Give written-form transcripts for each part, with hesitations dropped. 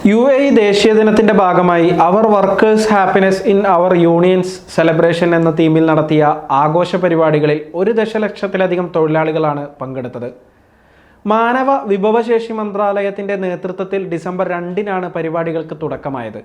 UAE ദേശീയ ദിനത്തിന്റെ ഭാഗമായി our workers happiness in our unions celebration എന്ന തീമിൽ നടത്തിയ ആഘോഷ പരിപാടികളിൽ 1 ദശലക്ഷത്തിലധികം തൊഴിലാളികളാണ് പങ്കെടുത്തത്. മാനവ വിഭവശേഷി മന്ത്രാലയത്തിന്റെ നേതൃത്വത്തിൽ ഡിസംബർ 2-നാണ് പരിപാടികൾക്ക് തുടക്കമായത്.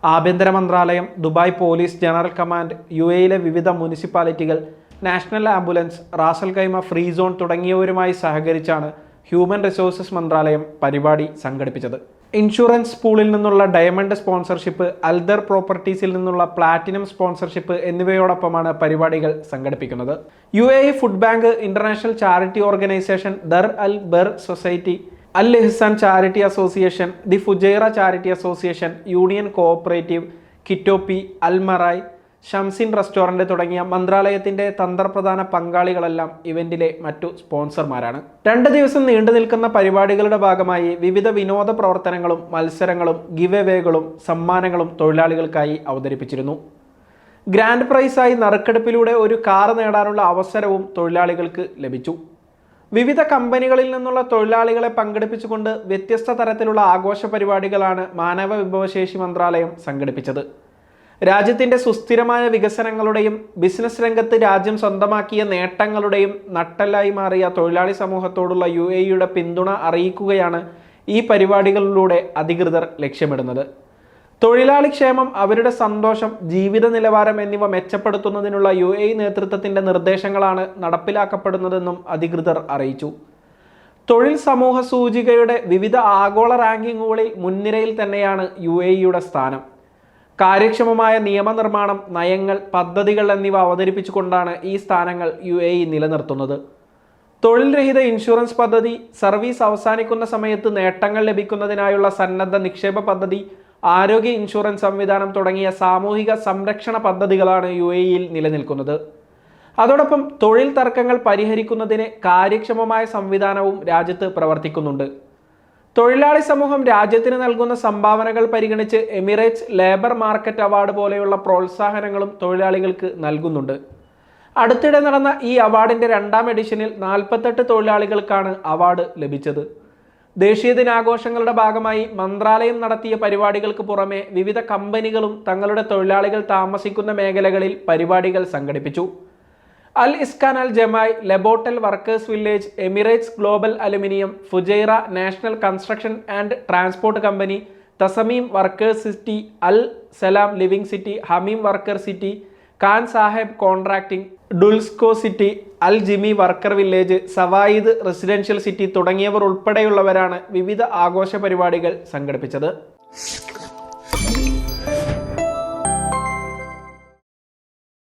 ആഭ്യന്തര മന്ത്രാലയം, ദുബായ് പോലീസ് ജനറൽ കമാൻഡ്, UAEയിലെ വിവിധ മുനിസിപ്പാലിറ്റികൾ, national ambulance, Ras al Khaimah free zone തുടങ്ങിയവരുമായി സഹകരിച്ചാണ് ഹ്യൂമൻ റിസോഴ്സസ് മന്ത്രാലയം പരിപാടി സംഘടിപ്പിച്ചത്. ഇൻഷുറൻസ് പൂളിൽ നിന്നുള്ള ഡയമണ്ട് സ്പോൺസർഷിപ്പ്, അൽദർ പ്രോപ്പർട്ടീസിൽ നിന്നുള്ള പ്ലാറ്റിനം സ്പോൺസർഷിപ്പ് എന്നിവയോടൊപ്പമാണ് പരിപാടികൾ സംഘടിപ്പിക്കുന്നത്. UAE food bank, international charity organisation, Dar Al Berr society, Al Ihsan charity association, the Fujairah charity association, union cooperative, Kitopi, Almarai, Shamsin restaurant തുടങ്ങിയ മന്ത്രാലയത്തിന്റെ തന്ത്രപ്രധാന പങ്കാളികളെല്ലാം ഇവന്റിലെ മറ്റു സ്പോൺസർമാരാണ്. 2 ദിവസം നീണ്ടു നിൽക്കുന്ന പരിപാടികളുടെ ഭാഗമായി വിവിധ വിനോദ പ്രവർത്തനങ്ങളും മത്സരങ്ങളും ഗിവ് എവേകളും സമ്മാനങ്ങളും തൊഴിലാളികൾക്കായി അവതരിപ്പിച്ചിരുന്നു. ഗ്രാൻഡ് പ്രൈസായി നറുക്കെടുപ്പിലൂടെ ഒരു കാർ നേടാനുള്ള അവസരവും തൊഴിലാളികൾക്ക് ലഭിച്ചു. വിവിധ കമ്പനികളിൽ നിന്നുള്ള തൊഴിലാളികളെ പങ്കെടുപ്പിച്ചുകൊണ്ട് വ്യത്യസ്ത തരത്തിലുള്ള ആഘോഷ പരിപാടികളാണ് മാനവ വിഭവശേഷി മന്ത്രാലയം സംഘടിപ്പിച്ചത്. രാജ്യത്തിൻ്റെ സുസ്ഥിരമായ വികസനങ്ങളുടെയും ബിസിനസ് രംഗത്ത് രാജ്യം സ്വന്തമാക്കിയ നേട്ടങ്ങളുടെയും നട്ടെല്ലായി മാറിയ തൊഴിലാളി സമൂഹത്തോടുള്ള UAEയുടെ പിന്തുണ അറിയിക്കുകയാണ് ഈ പരിപാടികളിലൂടെ അധികൃതർ ലക്ഷ്യമിടുന്നത്. തൊഴിലാളി ക്ഷേമം, അവരുടെ സന്തോഷം, ജീവിത നിലവാരം എന്നിവ മെച്ചപ്പെടുത്തുന്നതിനുള്ള UAE നേതൃത്വത്തിൻ്റെ നിർദ്ദേശങ്ങളാണ് നടപ്പിലാക്കപ്പെടുന്നതെന്നും അധികൃതർ അറിയിച്ചു. തൊഴിൽ സമൂഹ സൂചികയുടെ വിവിധ ആഗോള റാങ്കിങ്ങുകളിൽ മുൻനിരയിൽ തന്നെയാണ് UAEയുടെ സ്ഥാനം. കാര്യക്ഷമമായ നിയമനിർമ്മാണം, നയങ്ങൾ, പദ്ധതികൾ എന്നിവ അവതരിപ്പിച്ചുകൊണ്ടാണ് ഈ സ്ഥാനങ്ങൾ UAE നിലനിർത്തുന്നത്. തൊഴിൽ രഹിത ഇൻഷുറൻസ് പദ്ധതി, സർവീസ് അവസാനിക്കുന്ന സമയത്ത് നേട്ടങ്ങൾ ലഭിക്കുന്നതിനായുള്ള സന്നദ്ധ നിക്ഷേപ പദ്ധതി, ആരോഗ്യ ഇൻഷുറൻസ് സംവിധാനം തുടങ്ങിയ സാമൂഹിക സംരക്ഷണ പദ്ധതികളാണ് UAEയിൽ നിലനിൽക്കുന്നത്. അതോടൊപ്പം തൊഴിൽ തർക്കങ്ങൾ പരിഹരിക്കുന്നതിന് കാര്യക്ഷമമായ സംവിധാനവും രാജ്യത്ത് പ്രവർത്തിക്കുന്നുണ്ട്. തൊഴിലാളി സമൂഹം രാജ്യത്തിന് നൽകുന്ന സംഭാവനകൾ പരിഗണിച്ച് എമിറേറ്റ്സ് ലേബർ മാർക്കറ്റ് അവാർഡ് പോലെയുള്ള പ്രോത്സാഹനങ്ങളും തൊഴിലാളികൾക്ക് നൽകുന്നുണ്ട്. അടുത്തിടെ നടന്ന ഈ അവാർഡിൻ്റെ 2ാം എഡിഷനിൽ 48 തൊഴിലാളികൾക്കാണ് അവാർഡ് ലഭിച്ചത്. ദേശീയ ദിനാഘോഷങ്ങളുടെ ഭാഗമായി മന്ത്രാലയം നടത്തിയ പരിപാടികൾക്ക് പുറമെ വിവിധ കമ്പനികളും തങ്ങളുടെ തൊഴിലാളികൾ താമസിക്കുന്ന മേഖലകളിൽ പരിപാടികൾ സംഘടിപ്പിച്ചു. Al Iskan Al Jamai, Lebottel workers village, Emirates global aluminium, Fujairah national construction and transport company, Tasameem workers city, Al Salam living city, Hamim worker city, Khan Saheb contracting, Dulsco city, Al Jimi worker village, Sawaid residential city തുടങ്ങിയവർ ഉൾപ്പെടെയുള്ളവരാണ് വിവിധ ആഘോഷ പരിപാടികൾ സംഘടിപ്പിച്ചത്.